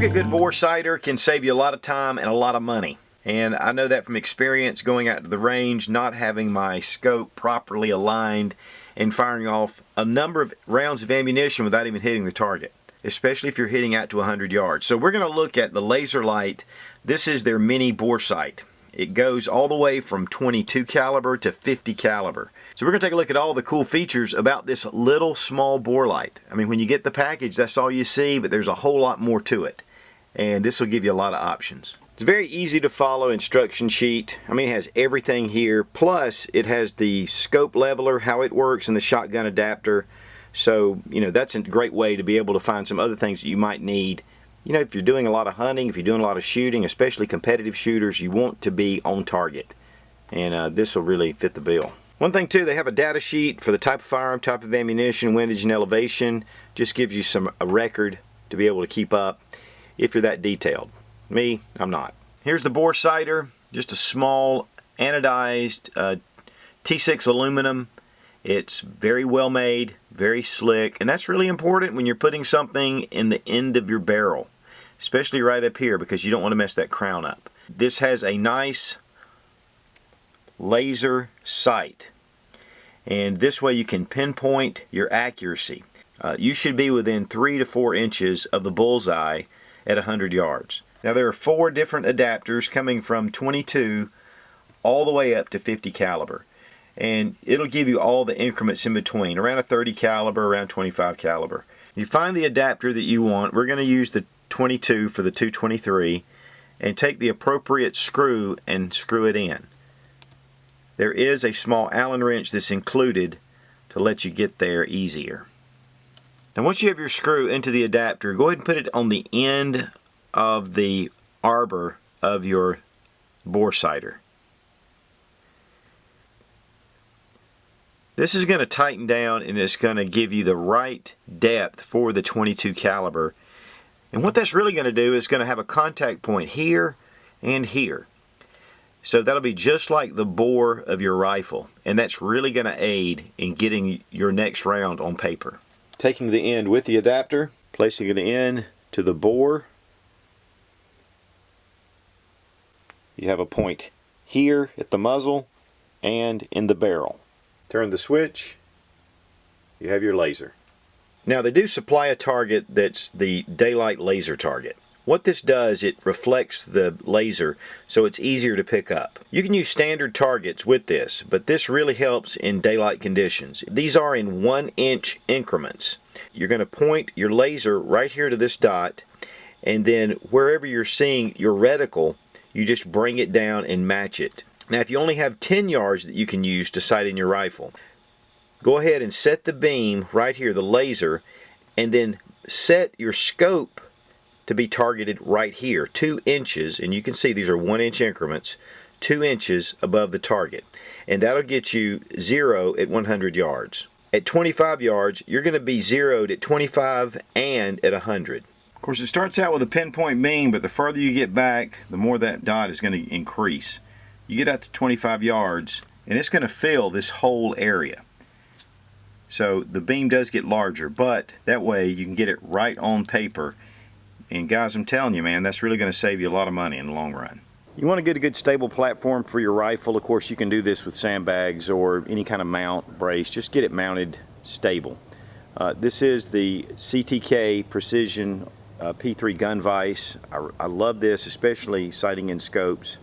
a good bore sighter can save you a lot of time and a lot of money. And I know that from experience going out to the range, not having my scope properly aligned and firing off a number of rounds of ammunition without even hitting the target, especially if you're hitting out to 100 yards. So we're going to look at the LaserLyte. This is their mini bore sight. It goes all the way from 22 caliber to 50 caliber. So we're going to take a look at all the cool features about this little small bore light. I mean, when you get the package, that's all you see, but there's a whole lot more to it. And this will give you a lot of options. It's a very easy to follow instruction sheet. I mean, it has everything here. Plus, it has the scope leveler, how it works, and the shotgun adapter. So, you know, that's a great way to be able to find some other things that you might need. You know, if you're doing a lot of hunting, if you're doing a lot of shooting, especially competitive shooters, you want to be on target. And this will really fit the bill. One thing too, they have a data sheet for the type of firearm, type of ammunition, windage, and elevation. Just gives you a record to be able to keep up if you're that detailed. Me, I'm not. Here's the bore sighter, just a small anodized T6 aluminum. It's very well made, very slick, and that's really important when you're putting something in the end of your barrel, especially right up here, because you don't want to mess that crown up. This has a nice laser sight, and this way you can pinpoint your accuracy. You should be within 3 to 4 inches of the bullseye at 100 yards. Now there are 4 different adapters coming from 22 all the way up to 50 caliber. And it'll give you all the increments in between, around a 30 caliber, around 25 caliber. You find the adapter that you want. We're going to use the 22 for the 223 and take the appropriate screw and screw it in. There is a small Allen wrench that's included to let you get there easier. Now once you have your screw into the adapter, go ahead and put it on the end of the arbor of your bore sighter. This is going to tighten down and it's going to give you the right depth for the 22 caliber. And what that's really going to do is going to have a contact point here and here. So that'll be just like the bore of your rifle, and that's really going to aid in getting your next round on paper. Taking the end with the adapter, placing it in to the bore. You have a point here at the muzzle and in the barrel. Turn the switch, you have your laser. Now they do supply a target that's the daylight laser target. What this does, it reflects the laser so it's easier to pick up. You can use standard targets with this, but this really helps in daylight conditions. These are in 1-inch increments. You're going to point your laser right here to this dot, and then wherever you're seeing your reticle, you just bring it down and match it. Now if you only have 10 yards that you can use to sight in your rifle, go ahead and set the beam right here, the laser, and then set your scope to be targeted right here, 2 inches, and you can see these are 1-inch increments, 2 inches above the target. And that'll get you 0 at 100 yards. At 25 yards, you're going to be zeroed at 25 and at 100. Of course, it starts out with a pinpoint beam, but the further you get back, the more that dot is going to increase. You get out to 25 yards and it's going to fill this whole area. So the beam does get larger, but that way you can get it right on paper. And guys, I'm telling you, man, that's really going to save you a lot of money in the long run. You want to get a good stable platform for your rifle. Of course, you can do this with sandbags or any kind of mount brace. Just get it mounted stable. This is the CTK Precision P3 gun vise. I love this, especially sighting in scopes.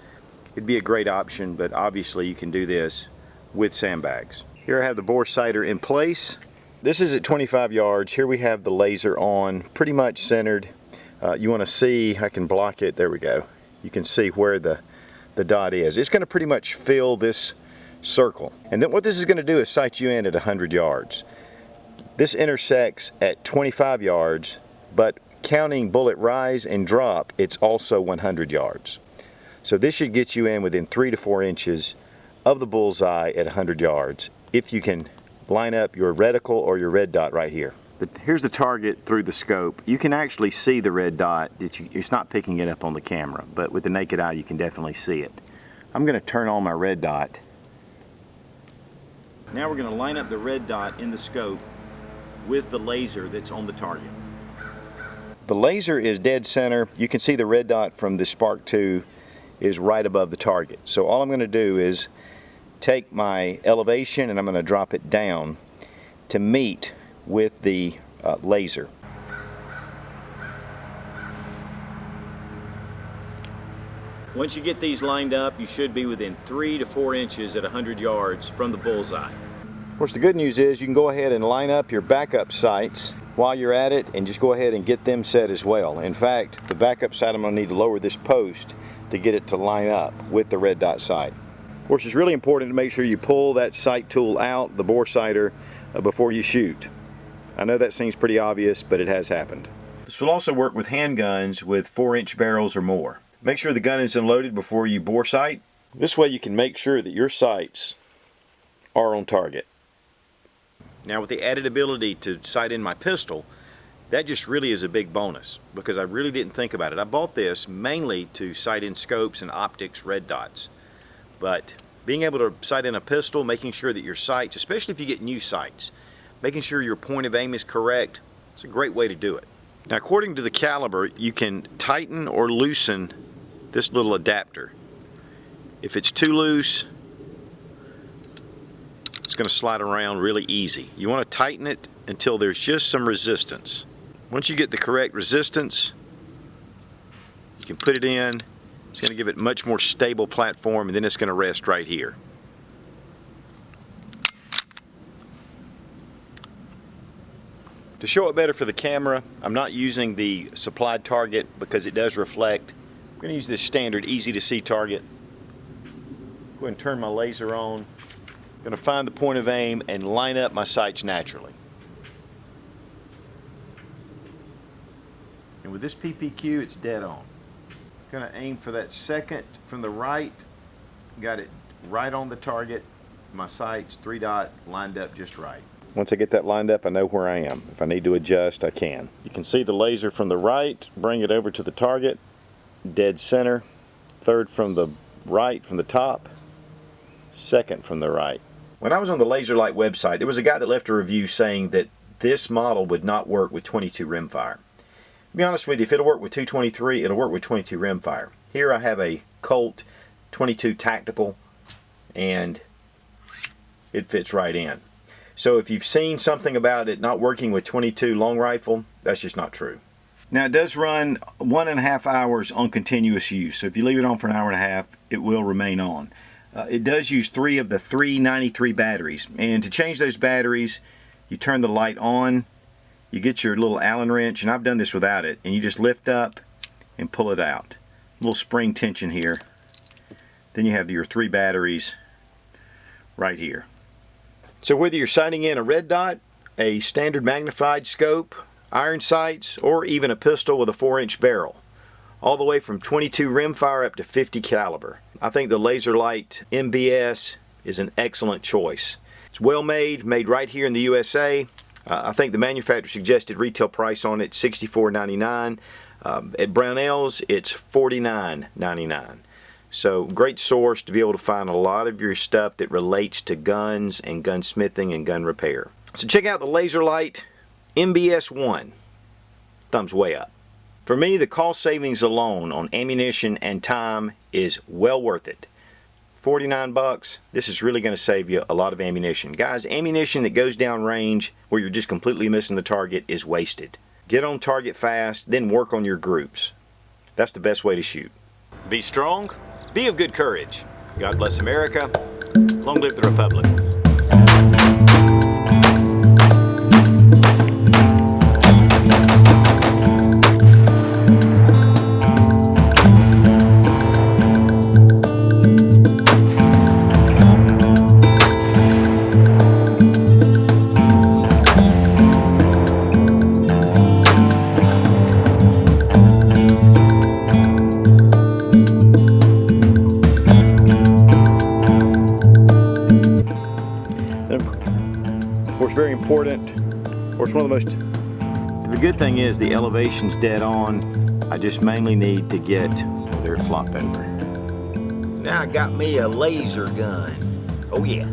It'd be a great option, but obviously you can do this with sandbags. Here I have the bore sighter in place. This is at 25 yards. Here we have the laser on, pretty much centered. You want to see, I can block it, there we go. You can see where the dot is. It's going to pretty much fill this circle. And then what this is going to do is sight you in at 100 yards. This intersects at 25 yards, but counting bullet rise and drop, it's also 100 yards. So this should get you in within 3 to 4 inches of the bullseye at 100 yards if you can line up your reticle or your red dot right here. Here's the target through the scope. You can actually see the red dot. It's not picking it up on the camera, but with the naked eye you can definitely see it. I'm going to turn on my red dot. Now we're going to line up the red dot in the scope with the laser that's on the target. The laser is dead center. You can see the red dot from the Spark 2 is right above the target. So all I'm going to do is take my elevation and I'm going to drop it down to meet with the laser. Once you get these lined up, you should be within 3 to 4 inches at 100 yards from the bullseye. Of course, the good news is you can go ahead and line up your backup sights while you're at it and just go ahead and get them set as well. In fact, the backup sight, I'm going to need to lower this post to get it to line up with the red dot sight. Of course, it's really important to make sure you pull that sight tool out, the bore sighter, before you shoot. I know that seems pretty obvious, but it has happened. This will also work with handguns with 4-inch barrels or more. Make sure the gun is unloaded before you bore sight. This way you can make sure that your sights are on target. Now with the added ability to sight in my pistol, that just really is a big bonus because I really didn't think about it. I bought this mainly to sight in scopes and optics red dots. But being able to sight in a pistol, making sure that your sights, especially if you get new sights, making sure your point of aim is correct, it's a great way to do it. Now according to the caliber, you can tighten or loosen this little adapter. If it's too loose, it's going to slide around really easy. You want to tighten it until there's just some resistance. Once you get the correct resistance, you can put it in. It's going to give it a much more stable platform, and then it's going to rest right here. To show it better for the camera, I'm not using the supplied target because it does reflect. I'm going to use this standard easy to see target. Go ahead and turn my laser on. I'm going to find the point of aim and line up my sights naturally. And with this PPQ, it's dead on. I'm going to aim for that second from the right. Got it right on the target. My sights, 3-dot, lined up just right. Once I get that lined up, I know where I am. If I need to adjust, I can. You can see the laser from the right, bring it over to the target, dead center, third from the right from the top, second from the right. When I was on the LaserLyte website, there was a guy that left a review saying that this model would not work with 22 rimfire. To be honest with you, if it'll work with 223, it'll work with 22 rimfire. Here I have a Colt 22 Tactical, and it fits right in. So if you've seen something about it not working with 22 long rifle, that's just not true. Now it does run 1.5 hours on continuous use. So if you leave it on for an hour and a half, it will remain on. It does use 3 of the 393 batteries. And to change those batteries, you turn the light on, you get your little Allen wrench, and I've done this without it, and you just lift up and pull it out. A little spring tension here. Then you have your 3 batteries right here. So whether you're sighting in a red dot, a standard magnified scope, iron sights, or even a pistol with a 4-inch barrel, all the way from 22 rimfire up to 50 caliber, I think the LaserLyte MBS is an excellent choice. It's well made right here in the USA. I think the manufacturer suggested retail price on it $64.99. At Brownells, it's $49.99. So great source to be able to find a lot of your stuff that relates to guns and gunsmithing and gun repair. So check out the LaserLyte MBS1. Thumbs way up. For me, the cost savings alone on ammunition and time is well worth it. 49 bucks, this is really going to save you a lot of ammunition. Guys, ammunition that goes down range where you're just completely missing the target is wasted. Get on target fast, then work on your groups. That's the best way to shoot. Be strong. Be of good courage. God bless America. Long live the Republic. Very important. Of course, the good thing is the elevation's dead on. I just mainly need to get, there it flopped over. Now I got me a laser gun. Oh yeah.